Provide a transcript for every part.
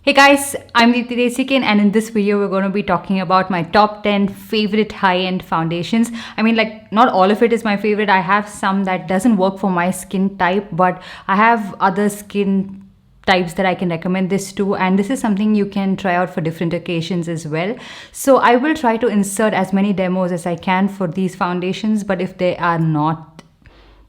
Hey guys, I'm Desikan, and in this video we're going to be talking about my top 10 favorite high-end foundations. I mean, like, not all of it is my favorite. I have some that doesn't work for my skin type, but I have other skin types that I can recommend this to, and this is something you can try out for different occasions as well. So I will try to insert as many demos as I can for these foundations, but if they are not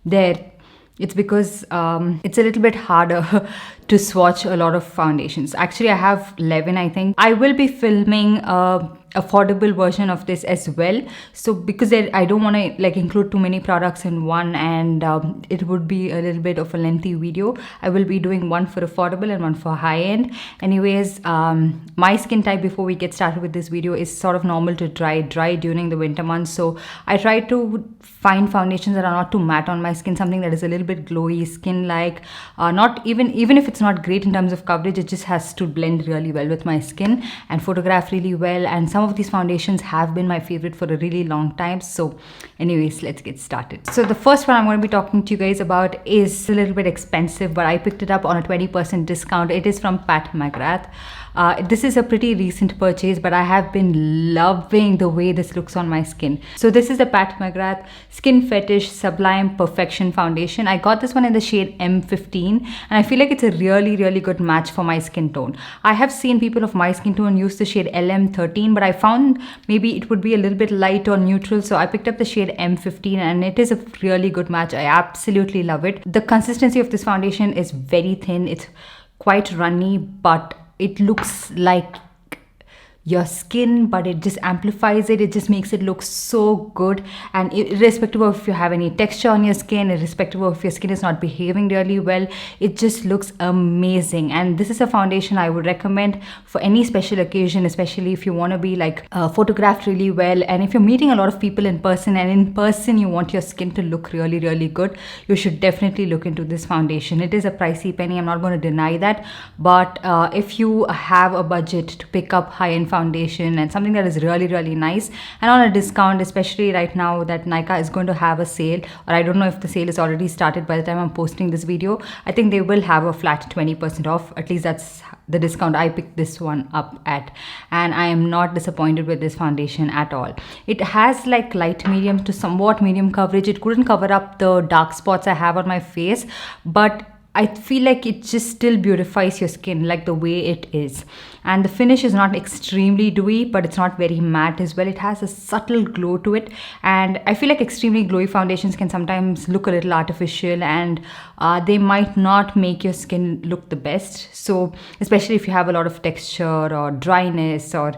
there, it's because it's a little bit harder to swatch a lot of foundations. Actually, I have 11, I think. I will be filming a affordable version of this as well, so because I don't want to like include too many products in one, and it would be a little bit of a lengthy video. I will be doing one for affordable and one for high end. Anyways, my skin type, before we get started with this video, is sort of normal to dry during the winter months, so I try to find foundations that are not too matte on my skin, something that is a little bit glowy skin like. Not even if it's not great in terms of coverage, it just has to blend really well with my skin and photograph really well. And some of these foundations have been my favorite for a really long time. So anyways, let's get started. So the first one I'm going to be talking to you guys about is a little bit expensive, but I picked it up on a 20% discount. It is from Pat McGrath. This is a pretty recent purchase, but I have been loving the way this looks on my skin. So this is the Pat McGrath Skin Fetish Sublime Perfection Foundation. I got this one in the shade M15, and I feel like it's a really good match for my skin tone. I have seen people of my skin tone use the shade LM13, but I found maybe it would be a little bit light or neutral, so I picked up the shade M15, and it is a really good match. I absolutely love it. The consistency of this foundation is very thin. It's quite runny, but it looks like your skin, but it just amplifies it. It just makes it look so good, and irrespective of if you have any texture on your skin, irrespective of if your skin is not behaving really well, it just looks amazing. And this is a foundation I would recommend for any special occasion, especially if you want to be like photographed really well, and if you're meeting a lot of people in person, and in person you want your skin to look really good, you should definitely look into this foundation. It is a pricey penny, I'm not going to deny that, but if you have a budget to pick up high-end foundation and something that is really nice and on a discount, especially right now that Nykaa is going to have a sale, or I don't know if the sale is already started by the time I'm posting this video. I think they will have a flat 20% off. At least that's the discount I picked this one up at, and I am not disappointed with this foundation at all. It has like light medium to somewhat medium coverage. It couldn't cover up the dark spots I have on my face, but I feel like it just still beautifies your skin like the way it is. And the finish is not extremely dewy, but it's not very matte as well. It has a subtle glow to it, and I feel like extremely glowy foundations can sometimes look a little artificial, and they might not make your skin look the best. So especially if you have a lot of texture or dryness or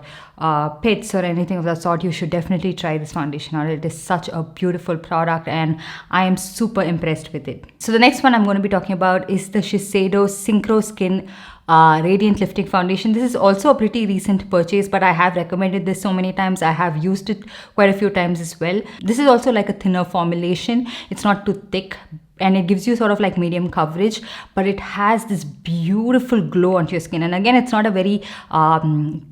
pits or anything of that sort, you should definitely try this foundation out. It is such a beautiful product, and I am super impressed with it. So the next one I'm going to be talking about is the Shiseido Synchro Skin Radiant Lifting Foundation. This is also a pretty recent purchase, but I have recommended this so many times. I have used it quite a few times as well. This is also like a thinner formulation. It's not too thick, and it gives you sort of like medium coverage, but it has this beautiful glow onto your skin. And again, it's not a very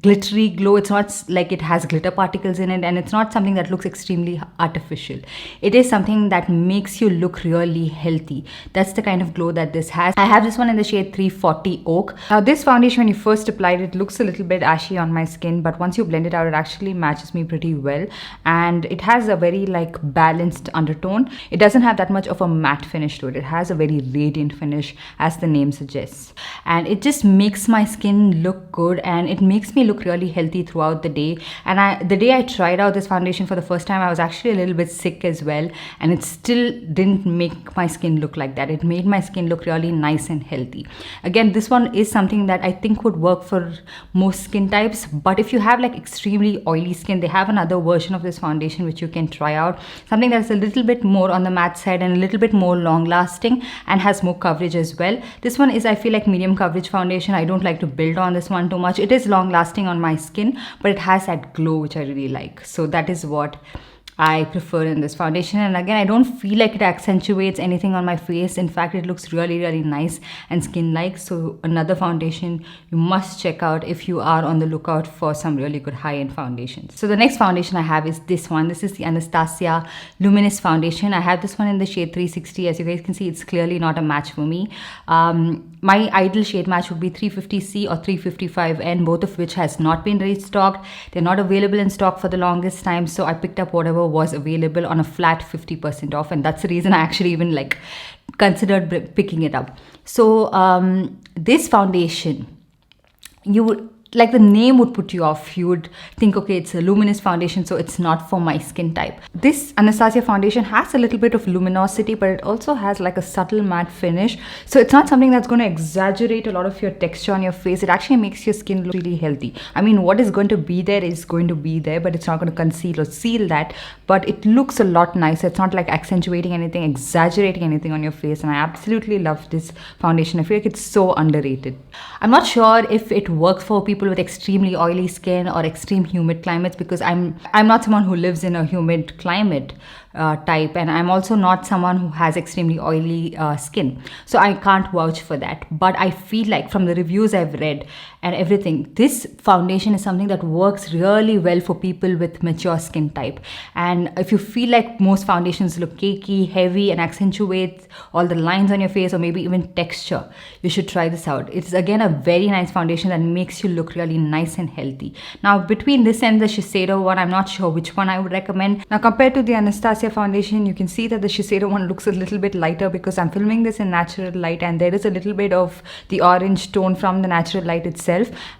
glittery glow. It's not like it has glitter particles in it, and it's not something that looks extremely artificial. It is something that makes you look really healthy. That's the kind of glow that this has. I have this one in the shade 340 Oak. Now this foundation, when you first applied it, looks a little bit ashy on my skin, but once you blend it out, it actually matches me pretty well, and it has a very like balanced undertone. It doesn't have that much of a matte finish to it. It has a very radiant finish, as the name suggests, and it just makes my skin look good, and it makes me look really healthy throughout the day. And the day I tried out this foundation for the first time, I was actually a little bit sick as well, and it still didn't make my skin look like that. It made my skin look really nice and healthy. Again, this one is something that I think would work for most skin types, but if you have like extremely oily skin, they have another version of this foundation which you can try out, something that's a little bit more on the matte side and a little bit more long lasting and has more coverage as well. This one is, I feel like, medium coverage foundation. I don't like to build on this one too much. It is long lasting on my skin, but it has that glow which I really like. So that is what I prefer in this foundation. And again, I don't feel like it accentuates anything on my face. In fact, it looks really nice and skin-like. So another foundation you must check out if you are on the lookout for some really good high-end foundations. So the next foundation I have is this one. This is the Anastasia Luminous foundation. I have this one in the shade 360. As you guys can see, it's clearly not a match for me. my ideal shade match would be 350C or 355N, both of which has not been restocked. They're not available in stock for the longest time, so I picked up whatever was available on a flat 50% off, and that's the reason I actually even like considered picking it up. So this foundation, you would, like, the name would put you off. You would think, okay, it's a luminous foundation, so it's not for my skin type. This Anastasia foundation has a little bit of luminosity, but it also has like a subtle matte finish. So it's not something that's going to exaggerate a lot of your texture on your face. It actually makes your skin look really healthy. I mean, what is going to be there is going to be there, but it's not going to conceal or seal that. But it looks a lot nicer. It's not like accentuating anything, exaggerating anything on your face. And I absolutely love this foundation. I feel like it's so underrated. I'm not sure if it works for people with extremely oily skin or extreme humid climates, because I'm not someone who lives in a humid climate type, and I'm also not someone who has extremely oily skin, so I can't vouch for that. But I feel like from the reviews I've read and everything, this foundation is something that works really well for people with mature skin type. And if you feel like most foundations look cakey, heavy, and accentuate all the lines on your face or maybe even texture, you should try this out. It's again a very nice foundation that makes you look really nice and healthy. Now between this and the Shiseido one, I'm not sure which one I would recommend. Now compared to the Anastasia foundation, you can see that the Shiseido one looks a little bit lighter, because I'm filming this in natural light and there is a little bit of the orange tone from the natural light itself.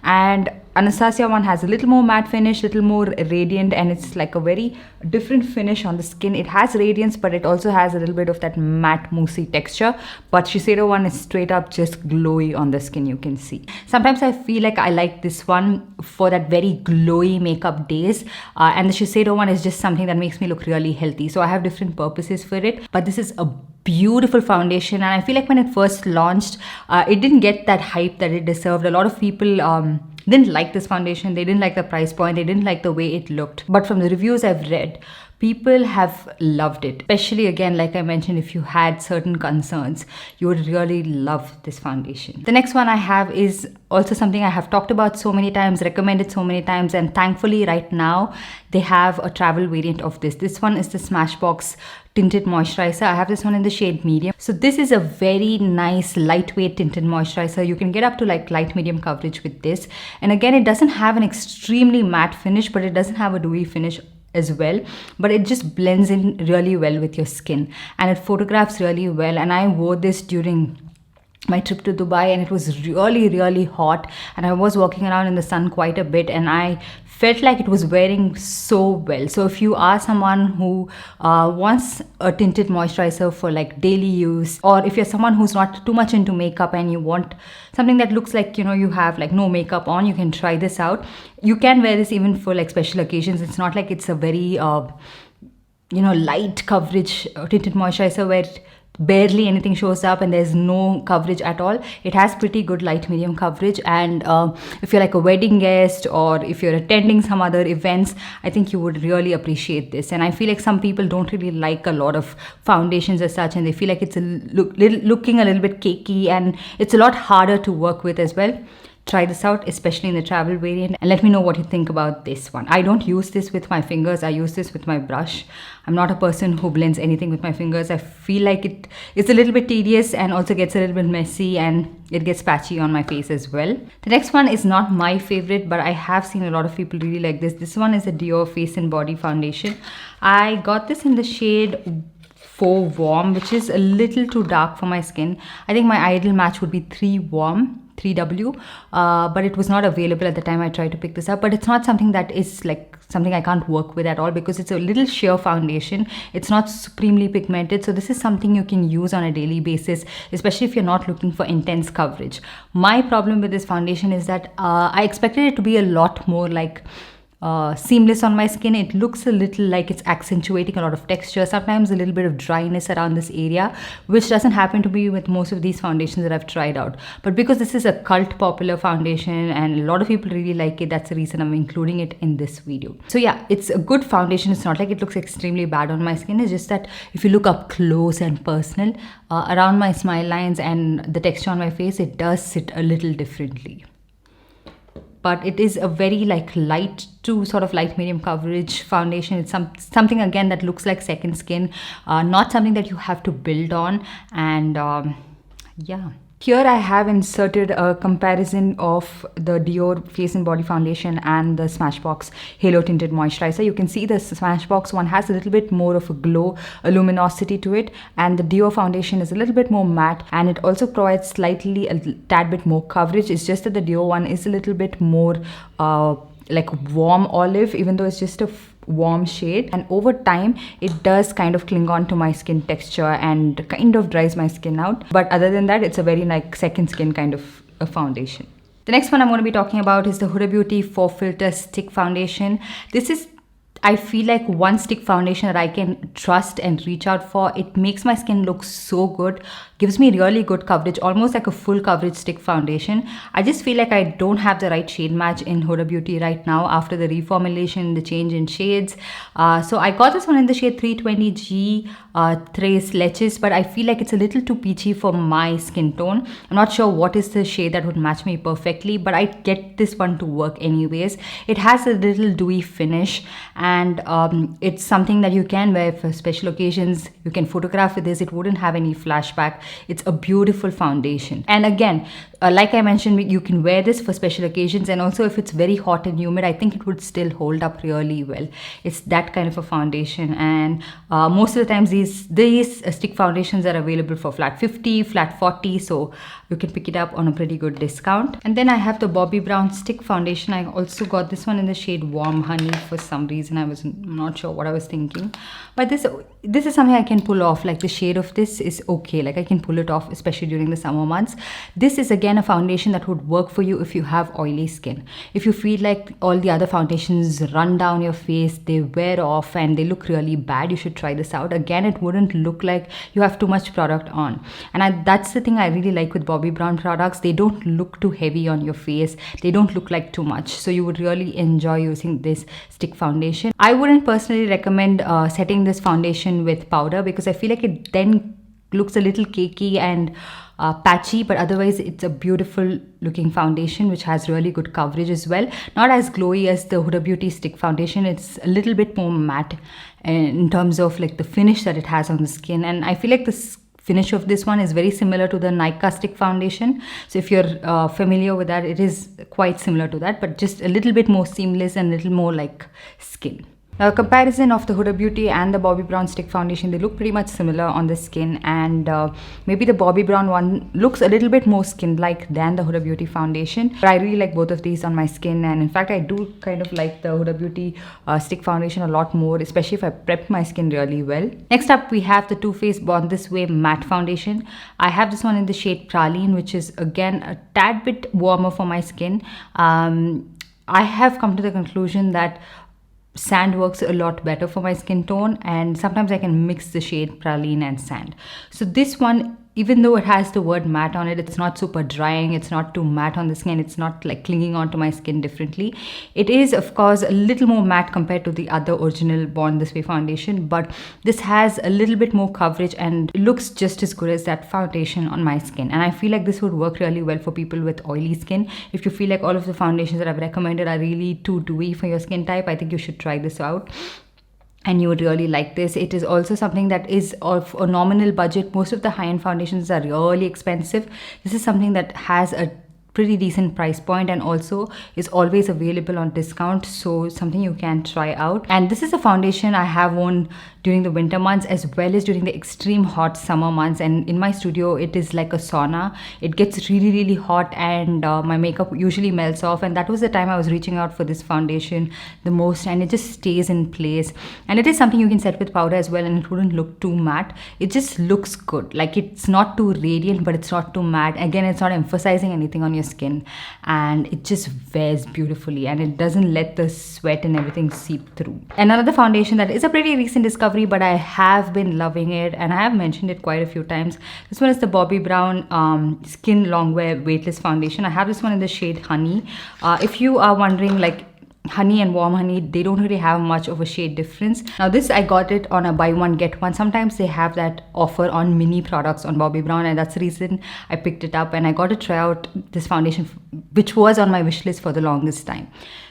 And Anastasia one has a little more matte finish, little more radiant, and it's like a very different finish on the skin. It has radiance, but it also has a little bit of that matte moussey texture. But Shiseido one is straight up just glowy on the skin, you can see. Sometimes I feel like I like this one for that very glowy makeup days, and the Shiseido one is just something that makes me look really healthy. So I have different purposes for it, but this is a beautiful foundation, and I feel like when it first launched, it didn't get that hype that it deserved. A lot of people didn't like this foundation. They didn't like the price point. They didn't like the way it looked. But from the reviews I've read, people have loved it. Especially, again, like I mentioned, if you had certain concerns, you would really love this foundation. The next one I have is also something I have talked about so many times, recommended so many times, and thankfully right now they have a travel variant of this. This one is the Smashbox Tinted Moisturizer. I have this one in the shade medium. So this is a very nice lightweight tinted moisturizer. You can get up to like light medium coverage with this. And again, it doesn't have an extremely matte finish, but it doesn't have a dewy finish as well, but it just blends in really well with your skin and it photographs really well. And I wore this during my trip to Dubai, and it was really hot, and I was walking around in the sun quite a bit, and I felt like it was wearing so well. So if you are someone who wants a tinted moisturizer for like daily use, or if you're someone who's not too much into makeup and you want something that looks like, you know, you have like no makeup on, you can try this out. You can wear this even for like special occasions. It's not like it's a very light coverage tinted moisturizer where barely anything shows up and there's no coverage at all. It has pretty good light medium coverage, and if you're like a wedding guest or if you're attending some other events, I think you would really appreciate this. And I feel like some people don't really like a lot of foundations as such, and they feel like it's looking a little bit cakey, and it's a lot harder to work with as well. Try this out, especially in the travel variant, and let me know what you think about this one. I don't use this with my fingers. I use this with my brush. I'm not a person who blends anything with my fingers. I feel like it's a little bit tedious and also gets a little bit messy, and it gets patchy on my face as well. The next one is not my favorite, but I have seen a lot of people really like this. This one is a DIOR Face and Body Foundation. I got this in the shade 4 Warm, which is a little too dark for my skin. I think my ideal match would be 3 Warm. 3W, but it was not available at the time I tried to pick this up. But it's not something that is like something I can't work with at all, because it's a little sheer foundation. It's not supremely pigmented, so this is something you can use on a daily basis, especially if you're not looking for intense coverage. My problem with this foundation is that I expected it to be a lot more like seamless on my skin. It looks a little like it's accentuating a lot of texture, sometimes a little bit of dryness around this area, which doesn't happen to be with most of these foundations that I've tried out. But because this is a cult popular foundation and a lot of people really like it, that's the reason I'm including it in this video. So yeah, it's a good foundation. It's not like it looks extremely bad on my skin. It's just that if you look up close and personal around my smile lines and the texture on my face, it does sit a little differently. But it is a very like light to sort of light medium coverage foundation. It's something again that looks like second skin, not something that you have to build on. And yeah, Here I have inserted a comparison of the DIOR Face and Body Foundation and the Smashbox Halo Tinted Moisturizer. You can see the Smashbox one has a little bit more of a glow, a luminosity to it, and the DIOR foundation is a little bit more matte, and it also provides slightly a tad bit more coverage. It's just that the DIOR one is a little bit more like warm olive, even though it's just a warm shade, and over time it does kind of cling on to my skin texture and kind of dries my skin out. But other than that, it's a very like second skin kind of a foundation. The next one I'm going to be talking about is the Huda Beauty Fauxfilter Stick Foundation. This is, I feel like, one stick foundation that I can trust and reach out for. It makes my skin look so good, gives me really good coverage, almost like a full coverage stick foundation. I just feel like I don't have the right shade match in Huda Beauty right now after the reformulation, the change in shades. So I got this one in the shade 320G Trace Leches, but I feel like it's a little too peachy for my skin tone. I'm not sure what is the shade that would match me perfectly, but I get this one to work anyways. It has a little dewy finish, and it's something that you can wear for special occasions. You can photograph with this. It wouldn't have any flashback. It's a beautiful foundation, and again, like I mentioned, you can wear this for special occasions, and also if it's very hot and humid, I think it would still hold up really well. It's that kind of a foundation, and most of the times these stick foundations are available for flat 50, flat 40, so you can pick it up on a pretty good discount. And then I have the Bobbi Brown stick foundation. I also got this one in the shade Warm Honey. For some reason I was not sure what I was thinking, but this is something I can pull off. Like, the shade of this is okay, like I can pull it off, especially during the summer months. This is again a foundation that would work for you if you have oily skin. If you feel like all the other foundations run down your face, they wear off and they look really bad, you should try this out. Again, it wouldn't look like you have too much product on, and that's the thing I really like with Bobbi Brown products. They don't look too heavy on your face, they don't look like too much, so you would really enjoy using this stick foundation. I wouldn't personally recommend setting this foundation with powder, because I feel like it then looks a little cakey and patchy, but otherwise it's a beautiful looking foundation which has really good coverage as well. Not as glowy as the Huda Beauty stick foundation, it's a little bit more matte in terms of like the finish that it has on the skin, and I feel like this finish of this one is very similar to the Nykaa stick foundation. So if you're familiar with that, it is quite similar to that, but just a little bit more seamless and a little more like skin. Now, a comparison of the Huda Beauty and the Bobbi Brown stick foundation, they look pretty much similar on the skin, and maybe the Bobbi Brown one looks a little bit more skin-like than the Huda Beauty foundation. But I really like both of these on my skin, and in fact, I do kind of like the Huda Beauty stick foundation a lot more, especially if I prep my skin really well. Next up, we have the Too Faced Born This Way matte foundation. I have this one in the shade Praline, which is again a tad bit warmer for my skin. I have come to the conclusion that sand works a lot better for my skin tone, and sometimes I can mix the shade Praline and sand. So this one, even though it has the word matte on it, it's not super drying, it's not too matte on the skin, it's not like clinging onto my skin differently. It is of course a little more matte compared to the other original Born This Way foundation, but this has a little bit more coverage and it looks just as good as that foundation on my skin. And I feel like this would work really well for people with oily skin. If you feel like all of the foundations that I've recommended are really too dewy for your skin type, I think you should try this out and you would really like this. It is also something that is of a nominal budget. Most of the high-end foundations are really expensive. This is something that has a pretty decent price point and also is always available on discount, so something you can try out. And this is a foundation I have worn during the winter months as well as during the extreme hot summer months, and in my studio it is like a sauna. It gets really hot and my makeup usually melts off, and that was the time I was reaching out for this foundation the most, and it just stays in place. And it is something you can set with powder as well, and it wouldn't look too matte. It just looks good. Like, it's not too radiant but it's not too matte. Again, it's not emphasizing anything on your skin, and it just wears beautifully and it doesn't let the sweat and everything seep through. And another foundation that is a pretty recent discovery, but I have been loving it and I have mentioned it quite a few times. This one is the Bobbi Brown Skin Longwear Weightless foundation. I have this one in the shade Honey. If you are wondering, like, Honey and Warm Honey, they don't really have much of a shade difference. Now this, I got it on a buy one get one. Sometimes they have that offer on mini products on Bobbi Brown, and that's the reason I picked it up and I got to try out this foundation, which was on my wish list for the longest time.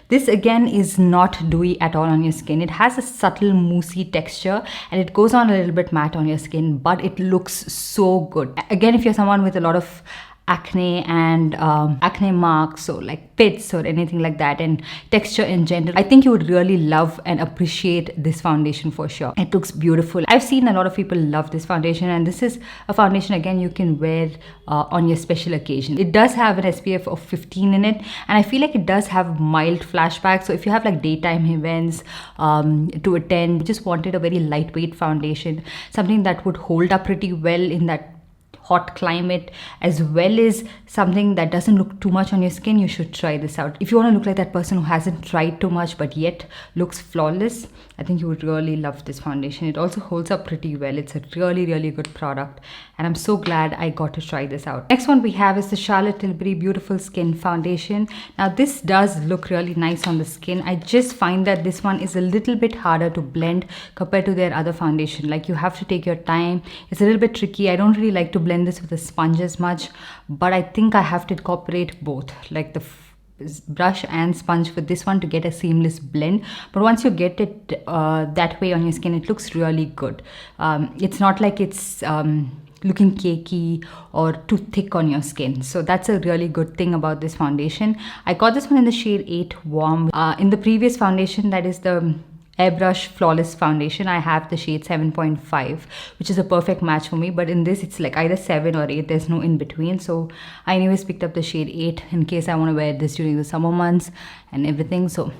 This again is not dewy at all on your skin. It has a subtle moussey texture and it goes on a little bit matte on your skin, but it looks so good. Again, if you're someone with a lot of acne and acne marks or like pits or anything like that, and texture in general, I think you would really love and appreciate this foundation for sure. It looks beautiful. I've seen a lot of people love this foundation, and this is a foundation again you can wear on your special occasion. It does have an SPF of 15 in it, and I feel like it does have mild flashbacks. So if you have like daytime events to attend, just wanted a very lightweight foundation, something that would hold up pretty well in that hot climate, as well as something that doesn't look too much on your skin, you should try this out. If you want to look like that person who hasn't tried too much but yet looks flawless, I think you would really love this foundation. It also holds up pretty well. It's a really, really good product, and I'm so glad I got to try this out. Next one we have is the Charlotte Tilbury Beautiful Skin Foundation. Now this does look really nice on the skin. I just find that this one is a little bit harder to blend compared to their other foundation. Like, you have to take your time. It's a little bit tricky. I don't really like to blend this with a sponge as much, but I think I have to incorporate both, like the brush and sponge for this one, to get a seamless blend. But once you get it that way on your skin, it looks really good. It's not like it's looking cakey or too thick on your skin, so that's a really good thing about this foundation. I got this one in the shade 8 Warm. In the previous foundation, that is the Airbrush Flawless Foundation, I have the shade 7.5, which is a perfect match for me. But in this, it's like either 7 or 8. There's no in between. So I anyways picked up the shade 8 in case I want to wear this during the summer months and everything. So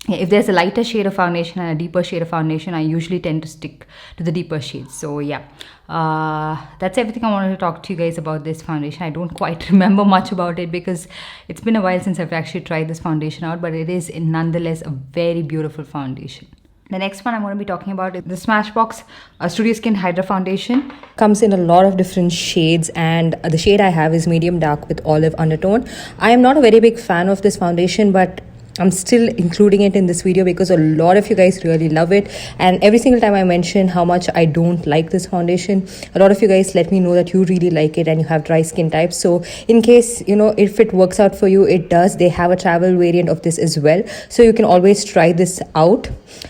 yeah, if there's a lighter shade of foundation and a deeper shade of foundation, I usually tend to stick to the deeper shades. So yeah, that's everything I wanted to talk to you guys about this foundation. I don't quite remember much about it because it's been a while since I've actually tried this foundation out, but it is nonetheless a very beautiful foundation. The next one I'm going to be talking about is the Smashbox Studio Skin Hydra Foundation. Comes in a lot of different shades, and the shade I have is medium dark with olive undertone. I am not a very big fan of this foundation, but I'm still including it in this video because a lot of you guys really love it, and every single time I mention how much I don't like this foundation, a lot of you guys let me know that you really like it and you have dry skin types. So in case, you know, if it works out for you, it does. They have a travel variant of this as well, so you can always try this out.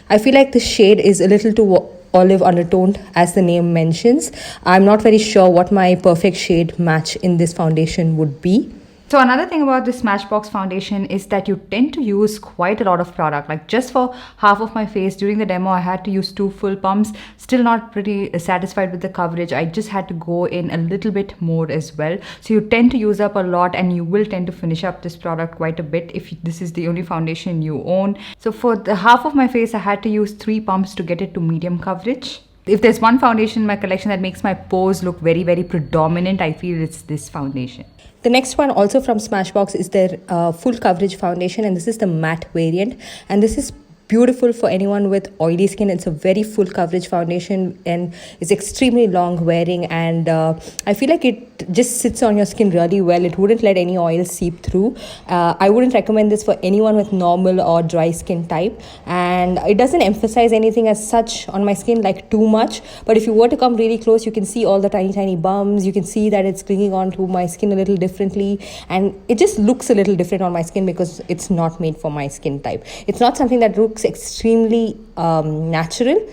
I feel like the shade is a little too olive undertoned, as the name mentions. I'm not very sure what my perfect shade match in this foundation would be. So another thing about this Smashbox foundation is that you tend to use quite a lot of product. Like, just for half of my face during the demo, I had to use 2 full pumps. Still not pretty satisfied with the coverage. I just had to go in a little bit more as well. So you tend to use up a lot, and you will tend to finish up this product quite a bit if this is the only foundation you own. So for the half of my face, I had to use 3 pumps to get it to medium coverage. If there's one foundation in my collection that makes my pores look very, very predominant, I feel it's this foundation. The next one, also from Smashbox, is their full coverage foundation, and this is the matte variant, and this is beautiful for anyone with oily skin. It's a very full coverage foundation and it's extremely long wearing, and I feel like it just sits on your skin really well. It wouldn't let any oil seep through. I wouldn't recommend this for anyone with normal or dry skin type, and it doesn't emphasize anything as such on my skin, like too much. But if you were to come really close, you can see all the tiny bumps. You can see that it's clinging onto my skin a little differently, and it just looks a little different on my skin because it's not made for my skin type. It's not something that looks extremely natural,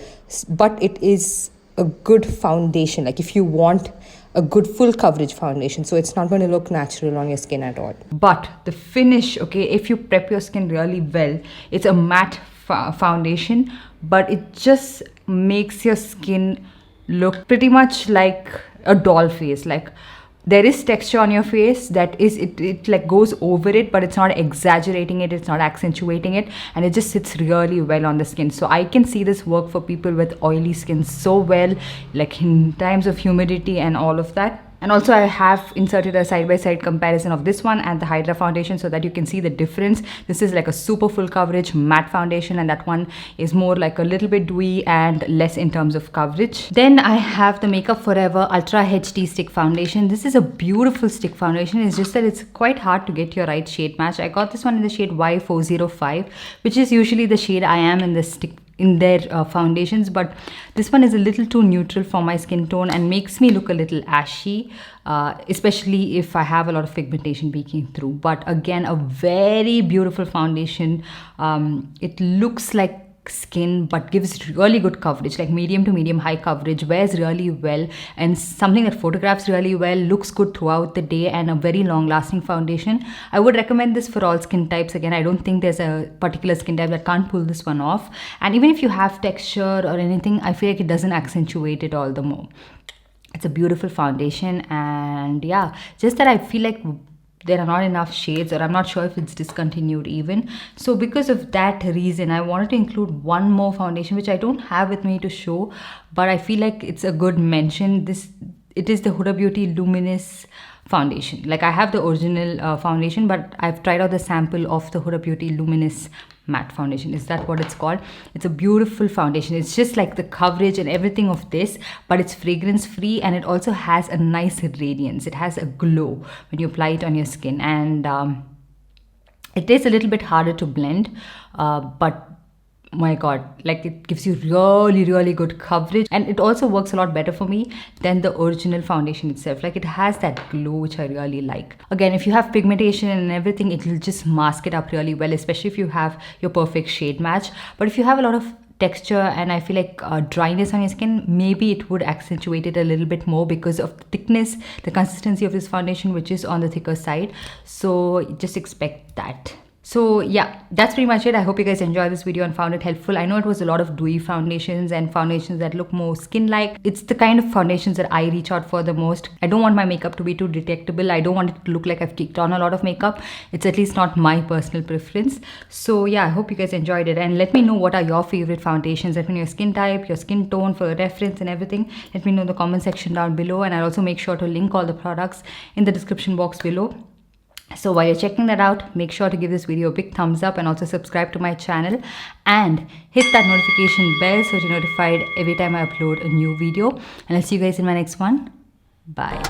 but it is a good foundation, like if you want a good full coverage foundation. So it's not going to look natural on your skin at all. But the finish, okay, if you prep your skin really well, it's a matte foundation, but it just makes your skin look pretty much like a doll face. Like, there is texture on your face that is, it like goes over it, but it's not exaggerating it, it's not accentuating it, and it just sits really well on the skin. So I can see this work for people with oily skin so well, like in times of humidity and all of that. And also I have inserted a side-by-side comparison of this one and the Hydra foundation so that you can see the difference. This is like a super full coverage matte foundation, and that one is more like a little bit dewy and less in terms of coverage. Then I have the Makeup Forever Ultra HD Stick Foundation. This is a beautiful stick foundation. It's just that it's quite hard to get your right shade match. I got this one in the shade Y405, which is usually the shade I am in the stick in their foundations, but this one is a little too neutral for my skin tone and makes me look a little ashy, especially if I have a lot of pigmentation peeking through. But again, a very beautiful foundation. It looks like skin but gives really good coverage, like medium to medium high coverage, wears really well, and something that photographs really well, looks good throughout the day, and a very long lasting foundation. I would recommend this for all skin types. Again, I don't think there's a particular skin type that can't pull this one off, and even if you have texture or anything, I feel like it doesn't accentuate it all the more. It's a beautiful foundation, and yeah, just that I feel like there are not enough shades, or I'm not sure if it's discontinued even. So because of that reason, I wanted to include one more foundation which I don't have with me to show, but I feel like it's a good mention. It is the Huda Beauty Luminous foundation. Like, I have the original foundation, but I've tried out the sample of the Huda Beauty Luminous matte foundation. Is that what it's called? It's a beautiful foundation. It's just like the coverage and everything of this, but it's fragrance free, and it also has a nice radiance. It has a glow when you apply it on your skin, and it is a little bit harder to blend, but my god, like, it gives you really good coverage, and it also works a lot better for me than the original foundation itself. Like, it has that glow which I really like. Again, if you have pigmentation and everything, it will just mask it up really well, especially if you have your perfect shade match. But if you have a lot of texture and I feel like dryness on your skin, maybe it would accentuate it a little bit more because of the thickness, the consistency of this foundation, which is on the thicker side. So just expect that. So yeah, that's pretty much it. I hope you guys enjoyed this video and found it helpful. I know it was a lot of dewy foundations and foundations that look more skin-like. It's the kind of foundations that I reach out for the most. I don't want my makeup to be too detectable. I don't want it to look like I've kicked on a lot of makeup. It's at least not my personal preference. So yeah, I hope you guys enjoyed it, and let me know what are your favorite foundations. Let me know your skin type, your skin tone for reference and everything. Let me know in the comment section down below, and I'll also make sure to link all the products in the description box below. So while you're checking that out, make sure to give this video a big thumbs up and also subscribe to my channel and hit that notification bell so you're notified every time I upload a new video. And I'll see you guys in my next one. Bye.